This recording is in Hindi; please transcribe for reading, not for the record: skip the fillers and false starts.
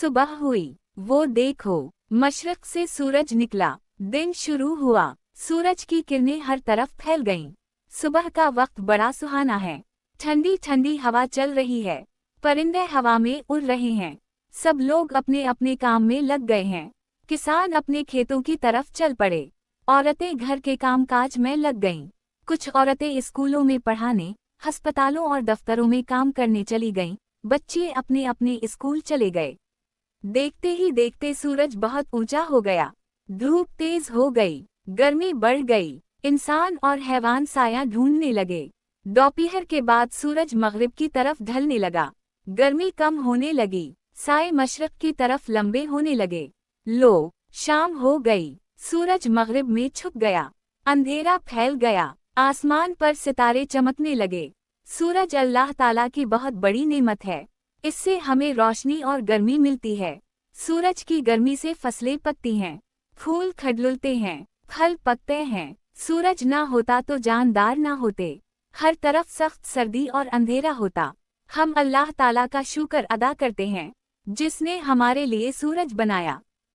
सुबह हुई, वो देखो, मशरक से सूरज निकला, दिन शुरू हुआ। सूरज की किरणें हर तरफ फैल गईं। सुबह का वक्त बड़ा सुहाना है। ठंडी ठंडी हवा चल रही है, परिंदे हवा में उड़ रहे हैं। सब लोग अपने अपने काम में लग गए हैं। किसान अपने खेतों की तरफ चल पड़े। औरतें घर के काम काज में लग गईं। कुछ औरतें स्कूलों में पढ़ाने, अस्पतालों और दफ्तरों में काम करने चली गईं। बच्चे अपने अपने स्कूल चले गए। देखते ही देखते सूरज बहुत ऊंचा हो गया। धूप तेज हो गई, गर्मी बढ़ गई। इंसान और हैवान साया ढूंढने लगे। दोपहर के बाद सूरज मगरिब की तरफ ढलने लगा। गर्मी कम होने लगी, साए मशरक की तरफ लंबे होने लगे। लो, शाम हो गई, सूरज मगरिब में छुप गया। अंधेरा फैल गया, आसमान पर सितारे चमकने लगे। सूरज अल्लाह ताला की बहुत बड़ी नेमत है। इससे हमें रोशनी और गर्मी मिलती है। सूरज की गर्मी से फसलें पकती हैं, फूल खिलते हैं, फल पकते हैं। सूरज ना होता तो जानदार ना होते। हर तरफ सख्त सर्दी और अंधेरा होता। हम अल्लाह ताला का शुक्र अदा करते हैं, जिसने हमारे लिए सूरज बनाया।